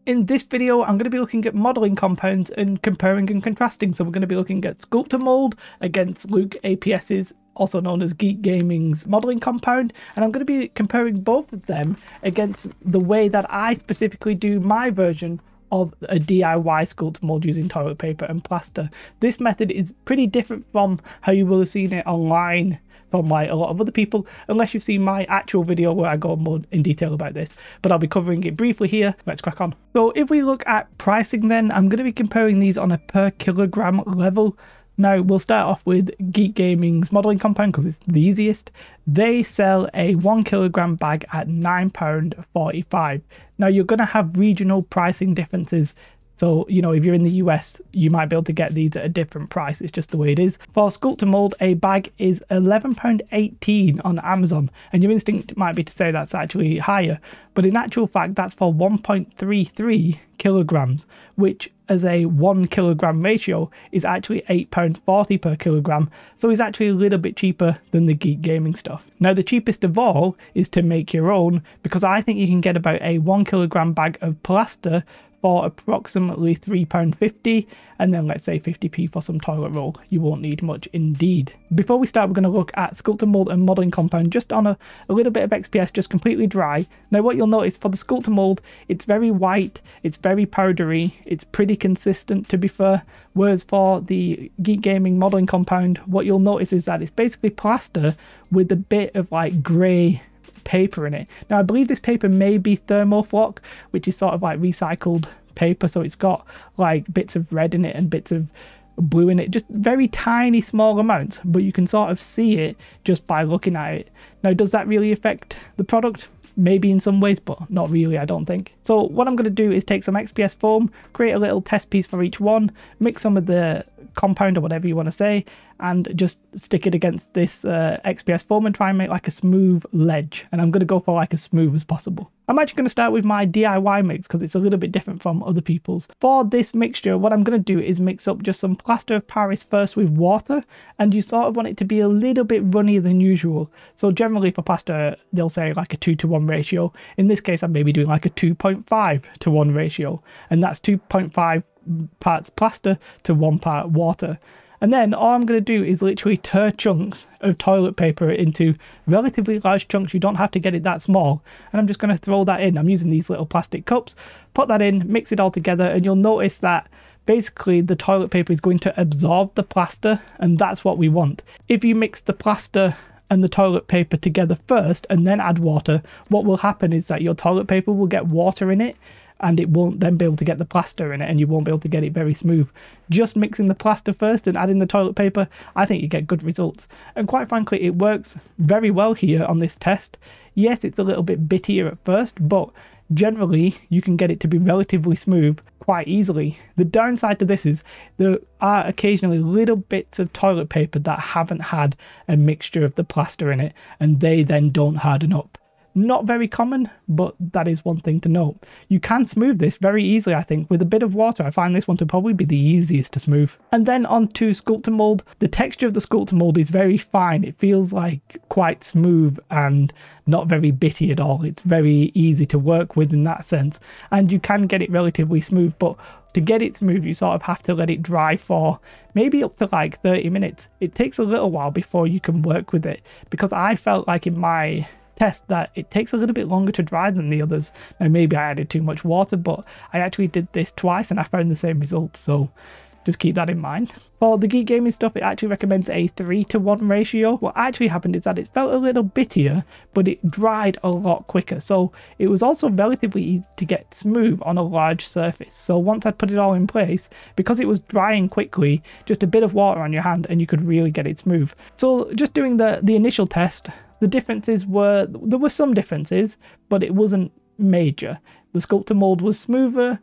In this video, I'm going to be looking at modelling compounds and comparing and contrasting. So we're going to be looking at Sculptor Mold against Luke APS's, also known as Geek Gaming's modelling compound. And I'm going to be comparing both of them against the way that I specifically do my version of a DIY Sculptor Mold using toilet paper and plaster. This method is pretty different from how you will have seen it online from like a lot of other people, unless you've seen my actual video where I go more in detail about this, but I'll be covering it briefly here. Let's crack on. So if we look at pricing, then I'm going to be comparing these on a per kilogram level. Now we'll start off with Geek Gaming's modelling compound because it's the easiest. They sell a 1 kilogram bag at £9.45. Now you're going to have regional pricing differences. So, you know, if you're in the US, you might be able to get these at a different price. It's just the way it is. For Sculptor Mold, a bag is £11.18 on Amazon. And your instinct might be to say that's actually higher. But in actual fact, that's for 1.33 kilograms, which as a 1 kilogram ratio is actually £8.40 per kilogram. So it's actually a little bit cheaper than the Geek Gaming stuff. Now, the cheapest of all is to make your own, because I think you can get about a 1 kilogram bag of plaster for approximately £3.50, and then let's say 50p for some toilet roll. You won't need much indeed. Before we start, we're going to look at Sculptor Mold and modelling compound just on a little bit of XPS, just completely dry. Now what you'll notice for the Sculptor Mold, it's very white, it's very powdery, it's pretty consistent to be fair, whereas for the Geek Gaming modelling compound, what you'll notice is that it's basically plaster with a bit of like grey paper in it. Now I believe this paper may be thermoflock, which is sort of like recycled paper, so it's got like bits of red in it and bits of blue in it, just very tiny small amounts, but you can sort of see it just by looking at it. Now does that really affect the product? Maybe in some ways, but not really, I don't think. So what I'm going to do is take some XPS foam, create a little test piece for each one, mix some of the compound or whatever you want to say, and just stick it against this XPS foam and try and make like a smooth ledge. And I'm going to go for like as smooth as possible. I'm actually going to start with my DIY mix because it's a little bit different from other people's. For this mixture, what I'm going to do is mix up just some plaster of Paris first with water, and you sort of want it to be a little bit runnier than usual. So generally for plaster, they'll say like a 2:1 ratio. In this case, I'm maybe doing like a 2.5:1 ratio, and that's 2.5 parts plaster to 1 part water. And then all I'm going to do is literally tear chunks of toilet paper into relatively large chunks. You don't have to get it that small. And I'm just going to throw that in. I'm using these little plastic cups. Put that in, mix it all together, and you'll notice that basically the toilet paper is going to absorb the plaster, and that's what we want. If you mix the plaster and the toilet paper together first and then add water, what will happen is that your toilet paper will get water in it, and it won't then be able to get the plaster in it, and you won't be able to get it very smooth. Just mixing the plaster first and adding the toilet paper, I think you get good results. And quite frankly, it works very well here on this test. Yes, it's a little bit bittier at first, but generally you can get it to be relatively smooth quite easily. The downside to this is there are occasionally little bits of toilet paper that haven't had a mixture of the plaster in it, and they then don't harden up. Not very common, but that is one thing to note. You can smooth this very easily, I think. With a bit of water, I find this one to probably be the easiest to smooth. And then on to Sculptor Mold. The texture of the Sculptor Mold is very fine. It feels like quite smooth and not very bitty at all. It's very easy to work with in that sense. And you can get it relatively smooth, but to get it smooth, you sort of have to let it dry for maybe up to like 30 minutes. It takes a little while before you can work with it, because I felt like in my test that it takes a little bit longer to dry than the others. Now maybe I added too much water, but I actually did this twice and I found the same results, so just keep that in mind. For the Geek Gaming stuff, it actually recommends a 3:1 ratio. What actually happened is that it felt a little bittier, but it dried a lot quicker, so it was also relatively easy to get smooth on a large surface. So once I put it all in place, because it was drying quickly, just a bit of water on your hand and you could really get it smooth. So just doing the initial test, the differences were, there were some differences, but it wasn't major. The Sculptor Mold was smoother,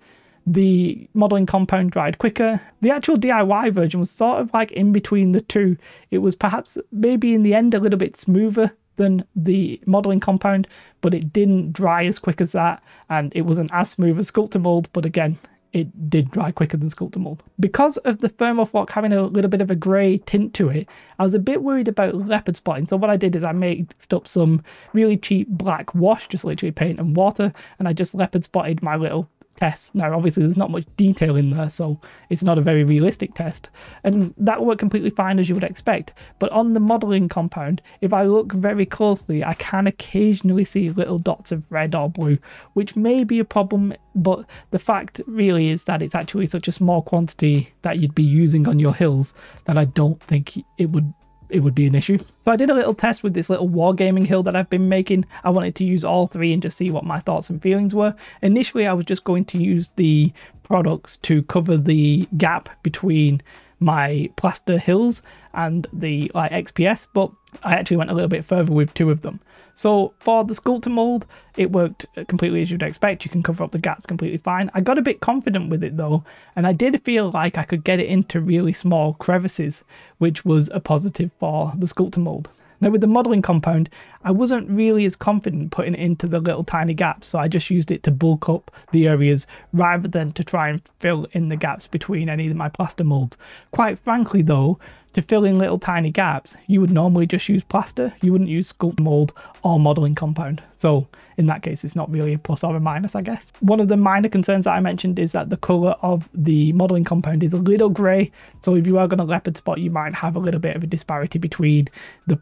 the modelling compound dried quicker. The actual DIY version was sort of like in between the two. It was perhaps maybe in the end a little bit smoother than the modelling compound, but it didn't dry as quick as that, and it wasn't as smooth as Sculptor Mold, but again, it did dry quicker than Sculptor Mold. Because of the thermoflock having a little bit of a grey tint to it, I was a bit worried about leopard spotting. So what I did is I mixed up some really cheap black wash, just literally paint and water, and I just leopard spotted my little test. Now obviously there's not much detail in there, so it's not a very realistic test, and that worked completely fine as you would expect. But on the modelling compound, if I look very closely, I can occasionally see little dots of red or blue, which may be a problem, but the fact really is that it's actually such a small quantity that you'd be using on your hills that I don't think it would be an issue. So I did a little test with this little wargaming hill that I've been making. I wanted to use all three and just see what my thoughts and feelings were. Initially I was just going to use the products to cover the gap between my plaster hills and the like XPS, but I actually went a little bit further with two of them. So for the Sculptor Mold, it worked completely as you'd expect. You can cover up the gaps completely fine. I got a bit confident with it though, and I did feel like I could get it into really small crevices, which was a positive for the Sculptor Mold. Now with the modelling compound, I wasn't really as confident putting it into the little tiny gaps, so I just used it to bulk up the areas rather than to try and fill in the gaps between any of my plaster molds. Quite frankly though, to fill in little tiny gaps, you would normally just use plaster. You wouldn't use Sculptor Mold or modelling compound. So in that case, it's not really a plus or a minus, I guess. One of the minor concerns that I mentioned is that the colour of the modelling compound is a little grey. So if you are going to leopard spot, you might have a little bit of a disparity between the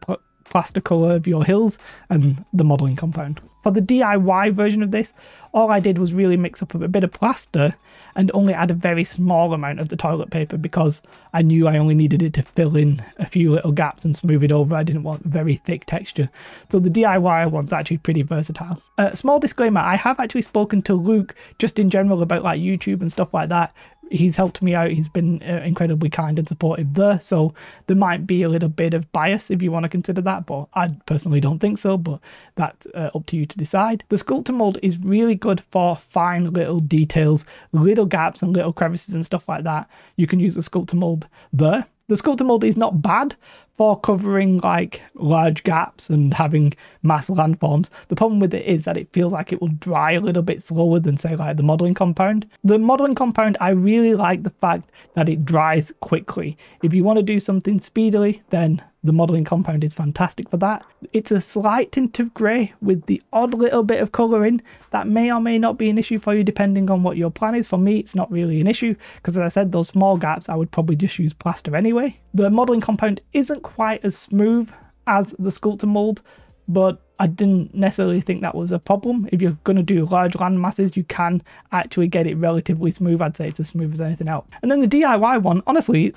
plaster colour of your hills and the modelling compound. For the DIY version of this, all I did was really mix up a bit of plaster and only add a very small amount of the toilet paper because I knew I only needed it to fill in a few little gaps and smooth it over. I didn't want very thick texture. So the DIY one's actually pretty versatile. Small disclaimer, I have actually spoken to Luke just in general about like YouTube and stuff like that. He's helped me out. He's been incredibly kind and supportive there, so there might be a little bit of bias if you want to consider that, but I personally don't think so, but that's up to you to decide. The Sculptor Mold is really good for fine little details, little gaps and little crevices and stuff like that. You can use the Sculptor Mold there. The Sculptor Mold is not bad for covering like large gaps and having mass landforms. The problem with it is that it feels like it will dry a little bit slower than say like the modelling compound. The modelling compound, I really like the fact that it dries quickly. If you want to do something speedily, then the modelling compound is fantastic for that. It's a slight tint of grey with the odd little bit of colour in. That may or may not be an issue for you depending on what your plan is. For me, it's not really an issue because as I said, those small gaps, I would probably just use plaster anyway. The modelling compound isn't quite as smooth as the Sculptor Mold, but I didn't necessarily think that was a problem. If you're going to do large land masses, you can actually get it relatively smooth. I'd say it's as smooth as anything else. And then the DIY one, honestly,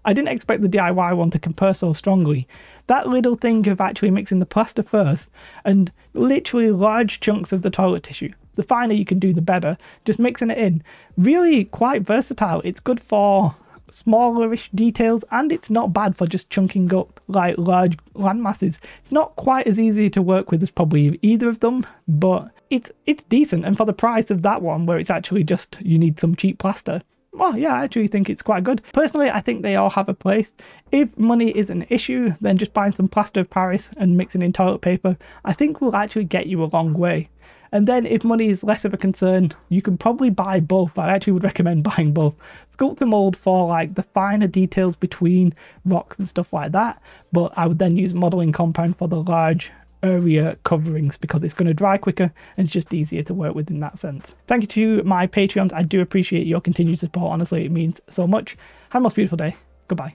I didn't expect the DIY one to compare so strongly. That little thing of actually mixing the plaster first and literally large chunks of the toilet tissue. The finer you can do, the better. Just mixing it in. Really quite versatile. It's good for smallerish details and it's not bad for just chunking up like large land masses. It's not quite as easy to work with as probably either of them, but it's decent, and for the price of that one where it's actually just you need some cheap plaster, well yeah, I actually think it's quite good. Personally, I think they all have a place. If money is an issue, then just buying some plaster of Paris and mixing in toilet paper I think will actually get you a long way. And then if money is less of a concern, you can probably buy both. I actually would recommend buying both. Sculptor Mold for like the finer details between rocks and stuff like that, but I would then use modelling compound for the large area coverings because it's going to dry quicker and it's just easier to work with in that sense. Thank you to my Patreons. I do appreciate your continued support. Honestly, it means so much. Have a most beautiful day. Goodbye.